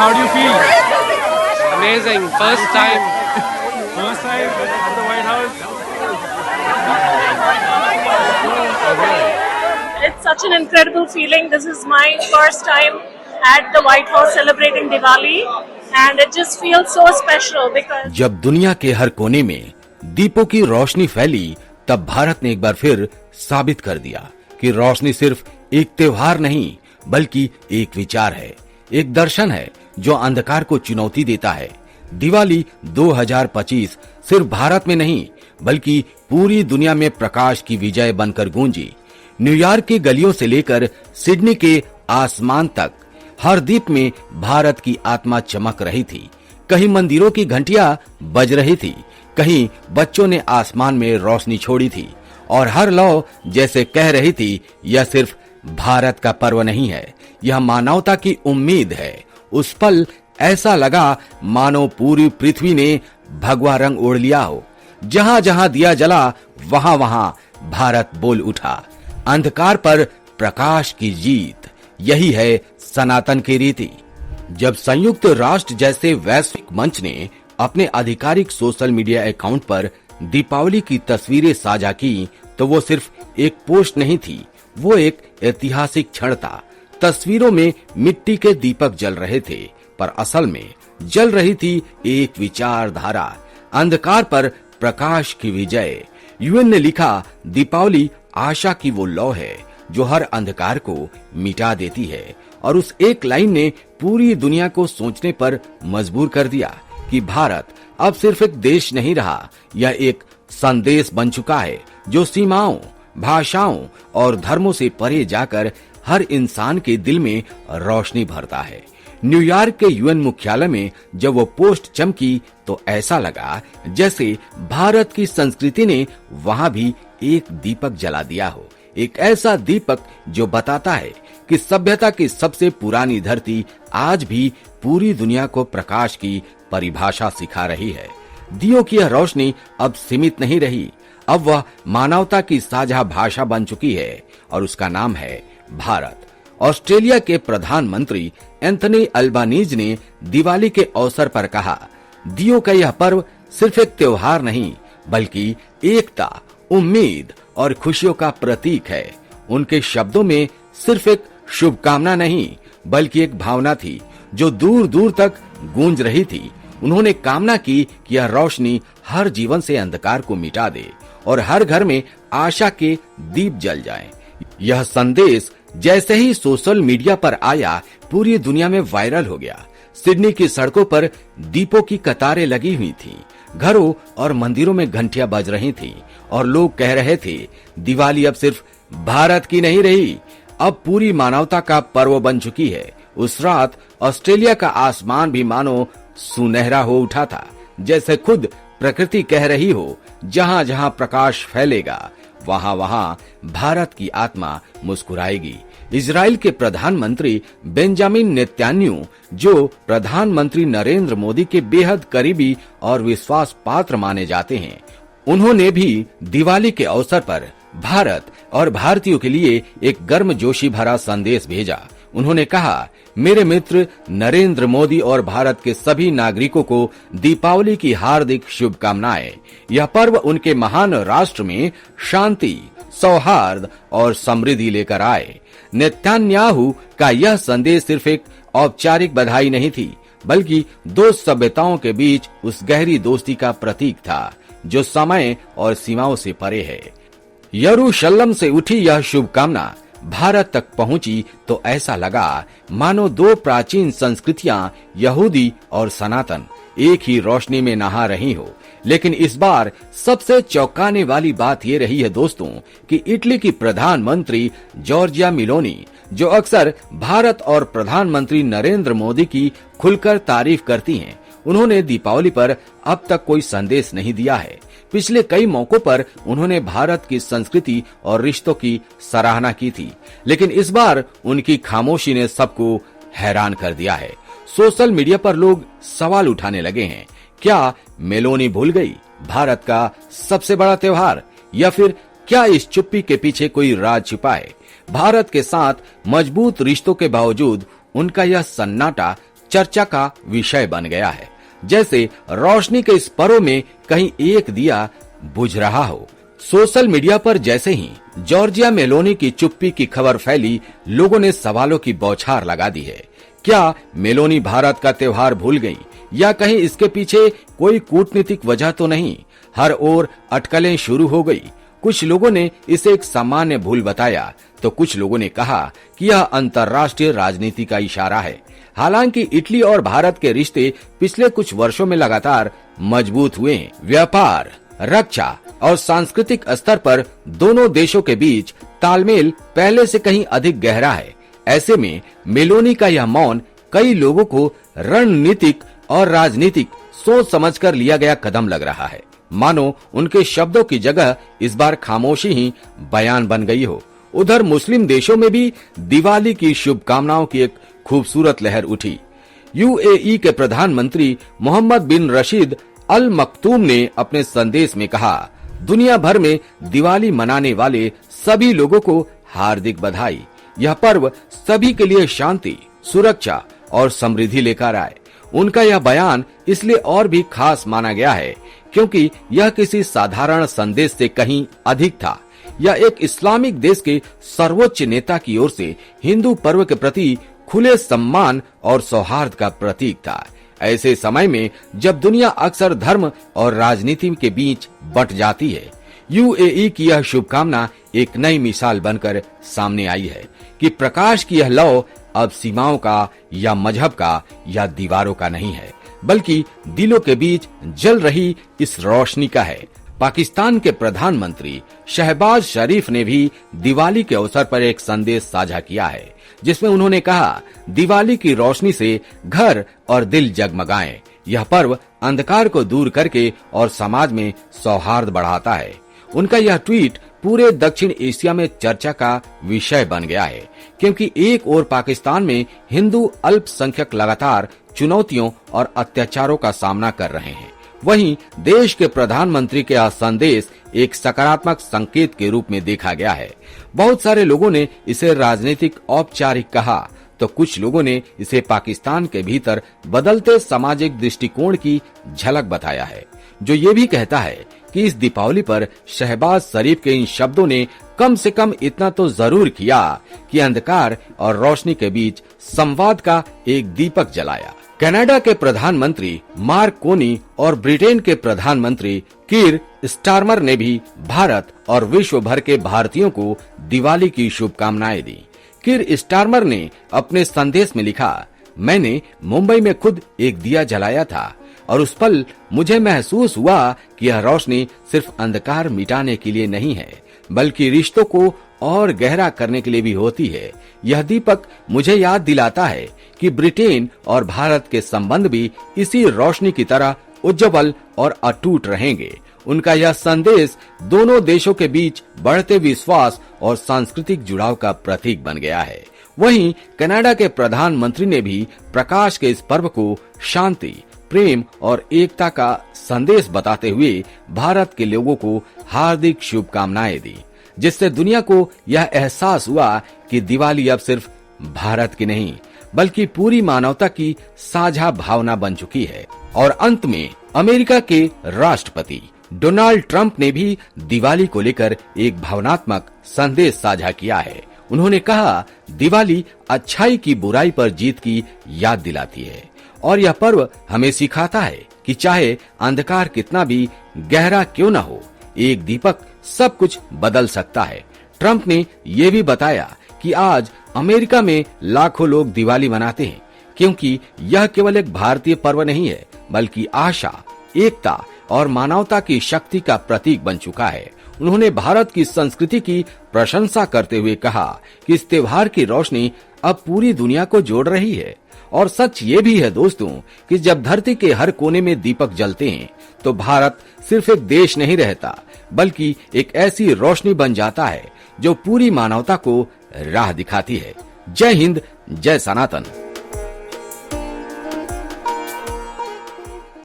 how do you feel? Amazing. First time. First time at the White House? It's such an incredible feeling. This is my first time at the White House celebrating Diwali, and it just feels so special because जब दुनिया के हर कोने में दीपों की रोशनी फैली, तब भारत ने एक बार फिर साबित कर दिया कि रोशनी सिर्फ एक त्योहार नहीं बल्कि एक विचार है, एक दर्शन है जो अंधकार को चुनौती देता है। दिवाली 2025 सिर्फ भारत में नहीं बल्कि पूरी दुनिया में प्रकाश की विजय बनकर गूंजी। न्यूयॉर्क की गलियों से लेकर सिडनी के आसमान तक हर दीप में भारत की आत्मा चमक रही थी। कहीं मंदिरों की घंटियां बज रही थी, कहीं बच्चों ने आसमान में रोशनी छोड़ी थी और हर लौ जैसे कह रही थी, यह सिर्फ भारत का पर्व नहीं है, यह मानवता की उम्मीद है। उस पल ऐसा लगा मानो पूरी पृथ्वी ने भगवा रंग ओढ़ लिया हो। जहां जहां दिया जला वहां वहां भारत बोल उठा, अंधकार पर प्रकाश की जीत, यही है सनातन की रीति। जब संयुक्त राष्ट्र जैसे वैश्विक मंच ने अपने आधिकारिक सोशल मीडिया अकाउंट पर दीपावली की तस्वीरें साझा की, तो वो सिर्फ एक पोस्ट नहीं थी, वो एक ऐतिहासिक क्षण था। तस्वीरों में मिट्टी के दीपक जल रहे थे, पर असल में जल रही थी एक विचारधारा, अंधकार पर प्रकाश की विजय। यूएन ने लिखा, दीपावली आशा की वो लौ है जो हर अंधकार को मिटा देती है। और उस एक लाइन ने पूरी दुनिया को सोचने पर मजबूर कर दिया कि भारत अब सिर्फ एक देश नहीं रहा, यह एक संदेश बन चुका है जो सीमाओं, भाषाओं और धर्मों से परे जाकर हर इंसान के दिल में रोशनी भरता है। न्यूयॉर्क के यूएन मुख्यालय में जब वो पोस्ट चमकी तो ऐसा लगा जैसे भारत की संस्कृति ने वहां भी एक दीपक जला दिया हो, एक ऐसा दीपक जो बताता है कि सभ्यता की सबसे पुरानी धरती आज भी पूरी दुनिया को प्रकाश की परिभाषा सिखा रही है। दियों की यह रोशनी अब सीमित नहीं रही, अब वह मानवता की साझा भाषा बन चुकी है और उसका नाम है भारत। ऑस्ट्रेलिया के प्रधानमंत्री एंथनी अल्बानीज ने दिवाली के अवसर पर कहा, दियों का यह पर्व सिर्फ एक त्योहार नहीं बल्कि एकता, उम्मीद और खुशियों का प्रतीक है। उनके शब्दों में सिर्फ एक शुभकामना नहीं बल्कि एक भावना थी जो दूर दूर तक गूंज रही थी। उन्होंने कामना की कि यह रोशनी हर जीवन से अंधकार को मिटा दे और हर घर में आशा के दीप जल जाएं। यह संदेश जैसे ही सोशल मीडिया पर आया, पूरी दुनिया में वायरल हो गया। सिडनी की सड़कों पर दीपों की कतारें लगी हुई थी, घरों और मंदिरों में घंटियां बज रही थी और लोग कह रहे थे, दिवाली अब सिर्फ भारत की नहीं रही, अब पूरी मानवता का पर्व बन चुकी है। उस रात ऑस्ट्रेलिया का आसमान भी मानो सुनहरा हो उठा था, जैसे खुद प्रकृति कह रही हो, जहां जहां प्रकाश फैलेगा वहां वहां भारत की आत्मा मुस्कुराएगी। इजराइल के प्रधानमंत्री बेंजामिन नेतन्याहू, जो प्रधानमंत्री नरेंद्र मोदी के बेहद करीबी और विश्वास पात्र माने जाते हैं, उन्होंने भी दिवाली के अवसर पर भारत और भारतीयों के लिए एक गर्मजोशी भरा संदेश भेजा। उन्होंने कहा, मेरे मित्र नरेंद्र मोदी और भारत के सभी नागरिकों को दीपावली की हार्दिक शुभकामनाएं। यह पर्व उनके महान राष्ट्र में शांति, सौहार्द और समृद्धि लेकर आए। नेतन्याहू का यह संदेश सिर्फ एक औपचारिक बधाई नहीं थी, बल्कि दो सभ्यताओं के बीच उस गहरी दोस्ती का प्रतीक था जो समय और सीमाओं से परे है। यरूशलेम से उठी यह शुभकामना भारत तक पहुंची तो ऐसा लगा मानो दो प्राचीन संस्कृतियां, यहूदी और सनातन, एक ही रोशनी में नहा रही हो। लेकिन इस बार सबसे चौंकाने वाली बात ये रही है दोस्तों कि इटली की प्रधानमंत्री जॉर्जिया मेलोनी, जो अक्सर भारत और प्रधानमंत्री नरेंद्र मोदी की खुलकर तारीफ करती हैं, उन्होंने दीपावली पर अब तक कोई संदेश नहीं दिया है। पिछले कई मौकों पर उन्होंने भारत की संस्कृति और रिश्तों की सराहना की थी, लेकिन इस बार उनकी खामोशी ने सबको हैरान कर दिया है। सोशल मीडिया पर लोग सवाल उठाने लगे हैं, क्या मेलोनी भूल गई भारत का सबसे बड़ा त्योहार, या फिर क्या इस चुप्पी के पीछे कोई राज छिपा है? भारत के साथ मजबूत रिश्तों के बावजूद उनका यह सन्नाटा चर्चा का विषय बन गया है। जैसे रोशनी के इस पर्व में कहीं एक दिया बुझ रहा हो। सोशल मीडिया पर जैसे ही जॉर्जिया मेलोनी की चुप्पी की खबर फैली, लोगों ने सवालों की बौछार लगा दी है। क्या मेलोनी भारत का त्योहार भूल गई या कहीं इसके पीछे कोई कूटनीतिक वजह तो नहीं? हर ओर अटकलें शुरू हो गई। कुछ लोगों ने इसे एक सामान्य भूल बताया तो कुछ लोगों ने कहा कि यह अंतर्राष्ट्रीय राजनीति का इशारा है। हालांकि इटली और भारत के रिश्ते पिछले कुछ वर्षों में लगातार मजबूत हुए हैं। व्यापार, रक्षा और सांस्कृतिक स्तर पर दोनों देशों के बीच तालमेल पहले से कहीं अधिक गहरा है। ऐसे में मेलोनी का यह मौन कई लोगों को रणनीतिक और राजनीतिक सोच समझकर लिया गया कदम लग रहा है। मानो उनके शब्दों की जगह इस बार खामोशी ही बयान बन गई हो। उधर मुस्लिम देशों में भी दिवाली की शुभकामनाओं की एक खूबसूरत लहर उठी। यूएई के प्रधानमंत्री मोहम्मद बिन रशीद अल मक्तूम ने अपने संदेश में कहा, दुनिया भर में दिवाली मनाने वाले सभी लोगों को हार्दिक बधाई। यह पर्व सभी के लिए शांति, सुरक्षा और समृद्धि लेकर आए। उनका यह बयान इसलिए और भी खास माना गया है क्योंकि यह किसी साधारण संदेश से कहीं अधिक था। यह एक इस्लामिक देश के सर्वोच्च नेता की ओर से हिंदू पर्व के प्रति खुले सम्मान और सौहार्द का प्रतीक था। ऐसे समय में जब दुनिया अक्सर धर्म और राजनीति के बीच बट जाती है, यूएई की यह शुभकामना एक नई मिसाल बनकर सामने आई है कि प्रकाश की यह लौ अब सीमाओं का या मजहब का या दीवारों का नहीं है, बल्कि दिलों के बीच जल रही इस रोशनी का है। पाकिस्तान के प्रधानमंत्री शहबाज शरीफ ने भी दिवाली के अवसर पर एक संदेश साझा किया है, जिसमें उन्होंने कहा, दिवाली की रोशनी से घर और दिल जगमगाएं। यह पर्व अंधकार को दूर करके और समाज में सौहार्द बढ़ाता है। उनका यह ट्वीट पूरे दक्षिण एशिया में चर्चा का विषय बन गया है क्योंकि एक ओर पाकिस्तान में हिंदू अल्पसंख्यक लगातार चुनौतियों और अत्याचारों का सामना कर रहे हैं, वहीं देश के प्रधानमंत्री के यह संदेश एक सकारात्मक संकेत के रूप में देखा गया है। बहुत सारे लोगों ने इसे राजनीतिक औपचारिक कहा तो कुछ लोगों ने इसे पाकिस्तान के भीतर बदलते सामाजिक दृष्टिकोण की झलक बताया है, जो ये भी कहता है कि इस दीपावली पर शहबाज शरीफ के इन शब्दों ने कम से कम इतना तो जरूर किया कि अंधकार और रोशनी के बीच संवाद का एक दीपक जलाया। कनाडा के प्रधानमंत्री मार्क कोनी और ब्रिटेन के प्रधानमंत्री कीर स्टारमर ने भी भारत और विश्व भर के भारतीयों को दिवाली की शुभकामनाएं दी। कीर स्टारमर ने अपने संदेश में लिखा, मैंने मुंबई में खुद एक दिया जलाया था और उस पल मुझे महसूस हुआ कि यह रोशनी सिर्फ अंधकार मिटाने के लिए नहीं है, बल्कि रिश्तों को और गहरा करने के लिए भी होती है। यह दीपक मुझे याद दिलाता है कि ब्रिटेन और भारत के संबंध भी इसी रोशनी की तरह उज्ज्वल और अटूट रहेंगे। उनका यह संदेश दोनों देशों के बीच बढ़ते विश्वास और सांस्कृतिक जुड़ाव का प्रतीक बन गया है। वहीं कनाडा के प्रधानमंत्री ने भी प्रकाश के इस पर्व को शांति, प्रेम और एकता का संदेश बताते हुए भारत के लोगों को हार्दिक शुभकामनाएं दी, जिससे दुनिया को यह एहसास हुआ कि दिवाली अब सिर्फ भारत की नहीं बल्कि पूरी मानवता की साझा भावना बन चुकी है। और अंत में अमेरिका के राष्ट्रपति डोनाल्ड ट्रंप ने भी दिवाली को लेकर एक भावनात्मक संदेश साझा किया है। उन्होंने कहा, दिवाली अच्छाई की बुराई पर जीत की याद दिलाती है और यह पर्व हमें सिखाता है कि चाहे अंधकार कितना भी गहरा क्यों न हो, एक दीपक सब कुछ बदल सकता है। ट्रंप ने यह भी बताया कि आज अमेरिका में लाखों लोग दिवाली मनाते हैं क्योंकि यह केवल एक भारतीय पर्व नहीं है बल्कि आशा, एकता और मानवता की शक्ति का प्रतीक बन चुका है। उन्होंने भारत की संस्कृति की प्रशंसा करते हुए कहा कि इस त्योहार की रोशनी अब पूरी दुनिया को जोड़ रही है। और सच ये भी है दोस्तों कि जब धरती के हर कोने में दीपक जलते हैं तो भारत सिर्फ एक देश नहीं रहता बल्कि एक ऐसी रोशनी बन जाता है जो पूरी मानवता को राह दिखाती है। जय हिंद, जय सनातन।